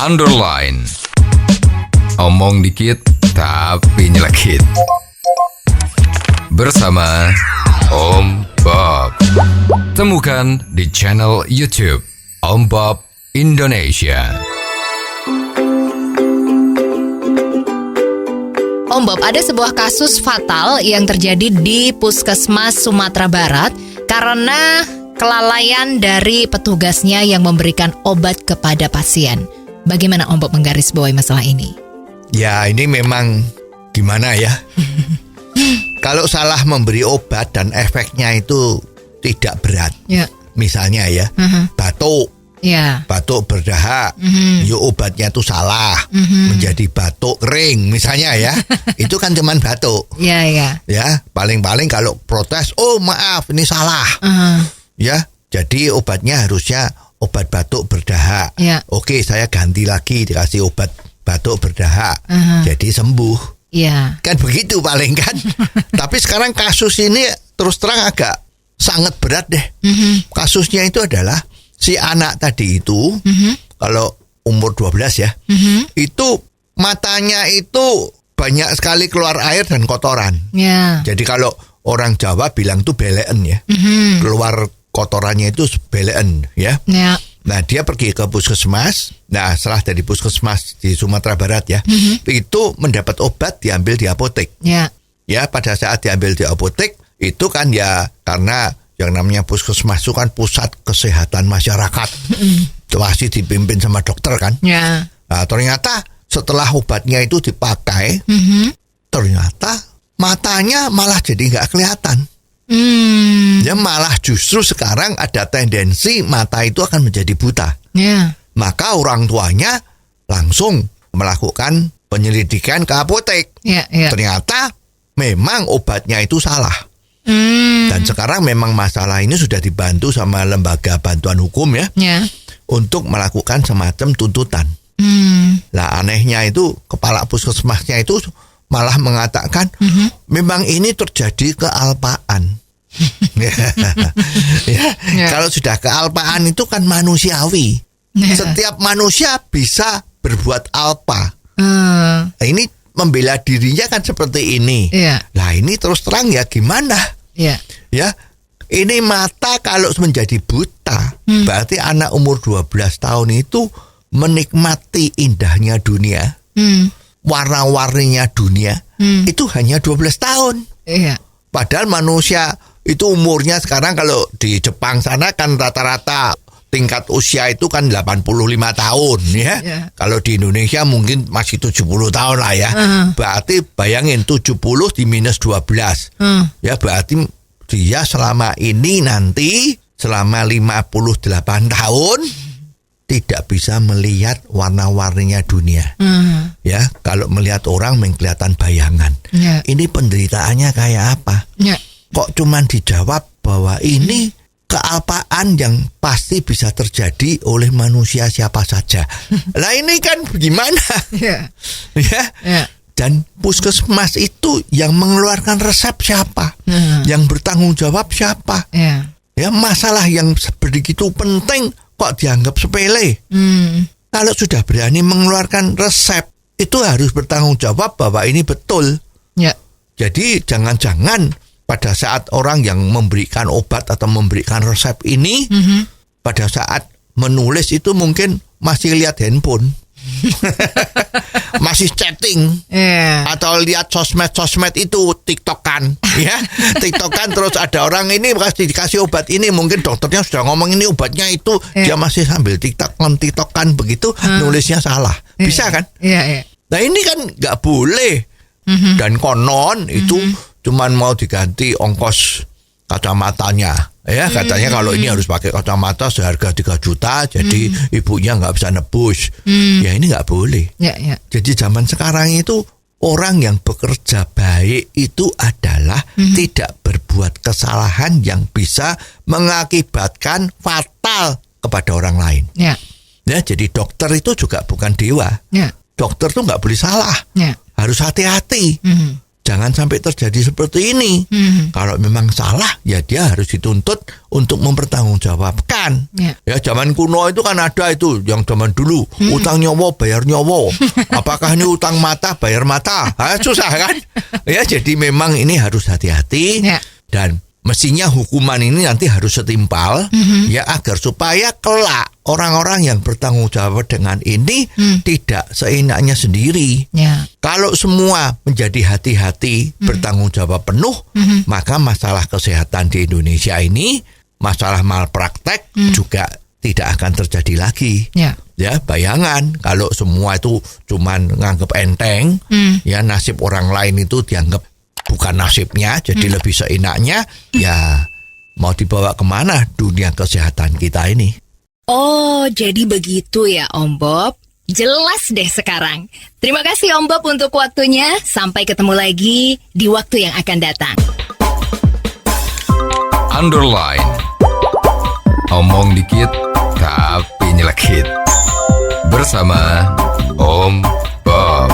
underline. Omong dikit tapi nyelekit. Bersama Om Bob. Temukan di channel YouTube Om Bob Indonesia. Om Bob, ada sebuah kasus fatal yang terjadi di Puskesmas Sumatera Barat karena kelalaian dari petugasnya yang memberikan obat kepada pasien. Bagaimana Om Bob menggarisbawahi masalah ini? Ya, ini memang gimana ya? Kalau salah memberi obat dan efeknya itu tidak berat. Ya. Misalnya ya, batuk. Ya. Batuk berdahak, obatnya itu salah, menjadi batuk kering misalnya ya, itu kan cuman batuk. Ya. Ya, paling-paling kalau protes, oh maaf ini salah, ya, jadi obatnya harusnya obat batuk berdahak. Ya. Oke, saya ganti lagi dikasih obat batuk berdahak, jadi sembuh. Ya. Kan begitu paling kan. Tapi sekarang kasus ini terus terang agak sangat berat deh. Kasusnya itu adalah si anak tadi itu, kalau umur 12 ya, itu matanya itu banyak sekali keluar air dan kotoran. Ya. Jadi kalau orang Jawa bilang itu belean ya, keluar kotorannya itu belean ya. Ya. Nah, dia pergi ke puskesmas. Nah, setelah dari puskesmas di Sumatera Barat ya, itu mendapat obat diambil di apotek. Ya. Ya, pada saat diambil di apotek itu kan ya karena yang namanya puskesmas itu kan pusat kesehatan masyarakat. Masih dipimpin sama dokter kan. Ya. Nah, ternyata setelah obatnya itu dipakai, ternyata matanya malah jadi nggak kelihatan. Ya, malah justru sekarang ada tendensi mata itu akan menjadi buta. Ya. Maka orang tuanya langsung melakukan penyelidikan ke apotek. Ya. Ternyata memang obatnya itu salah. Dan sekarang memang masalah ini sudah dibantu sama lembaga bantuan hukum ya, untuk melakukan semacam tuntutan. Lah anehnya itu kepala puskesmasnya itu malah mengatakan memang ini terjadi kealpaan. Kalau sudah kealpaan itu kan manusiawi. Setiap manusia bisa berbuat alpa. Ini membela dirinya kan seperti ini. Nah ini terus terang ya gimana? Ya, ini mata kalau menjadi buta, berarti anak umur 12 tahun itu menikmati indahnya dunia, warna-warninya dunia, itu hanya 12 tahun. Padahal manusia itu umurnya sekarang kalau di Jepang sana kan rata-rata tingkat usia itu kan 85 tahun ya. Kalau di Indonesia mungkin masih 70 tahun lah ya. Berarti bayangin 70 di minus 12. Ya berarti dia selama ini nanti selama 58 tahun tidak bisa melihat warna-warninya dunia. Ya, kalau melihat orang kelihatan bayangan. Ini penderitaannya kayak apa? Kok cuman dijawab bahwa ini kealpaan yang pasti bisa terjadi oleh manusia siapa saja. Lah ini kan gimana? Dan puskesmas itu yang mengeluarkan resep siapa? Yang bertanggung jawab siapa? Ya, masalah yang begitu penting kok dianggap sepele. Kalau sudah berani mengeluarkan resep, itu harus bertanggung jawab bahwa ini betul. Jadi jangan-jangan pada saat orang yang memberikan obat atau memberikan resep ini, pada saat menulis itu mungkin masih lihat handphone, masih chatting, atau lihat sosmed itu TikTokan, ya, TikTokan terus ada orang ini dikasih obat ini, mungkin dokternya sudah ngomong ini obatnya itu, dia masih sambil TikTokan begitu, nulisnya salah, bisa kan? Nah ini kan nggak boleh, dan konon itu cuman mau diganti ongkos kacamatanya. Ya, katanya kalau ini harus pakai kacamata seharga 3 juta, jadi ibunya nggak bisa nebus. Ya ini nggak boleh. Jadi zaman sekarang itu orang yang bekerja baik itu adalah tidak berbuat kesalahan yang bisa mengakibatkan fatal kepada orang lain. Ya, jadi dokter itu juga bukan dewa. Dokter tuh nggak boleh salah. Harus hati-hati. jangan sampai terjadi seperti ini. Kalau memang salah, ya dia harus dituntut untuk mempertanggungjawabkan. Ya zaman kuno itu kan ada itu, yang zaman dulu utang nyawa bayar nyawa. Apakah ini utang mata bayar mata? Susah kan? Ya jadi memang ini harus hati-hati dan mestinya hukuman ini nanti harus setimpal ya agar supaya kelak orang-orang yang bertanggung jawab dengan ini tidak seenaknya sendiri. Kalau semua menjadi hati-hati bertanggung jawab penuh, maka masalah kesehatan di Indonesia ini, masalah malpraktek juga tidak akan terjadi lagi. Ya bayangan kalau semua itu cuman nganggap enteng, ya nasib orang lain itu dianggap bukan nasibnya, jadi lebih seenaknya, ya mau dibawa kemana dunia kesehatan kita ini? Oh, jadi begitu ya Om Bob. Jelas deh sekarang. Terima kasih Om Bob untuk waktunya. Sampai ketemu lagi di waktu yang akan datang. Underline. Omong dikit tapi nyelekit. Bersama Om Bob.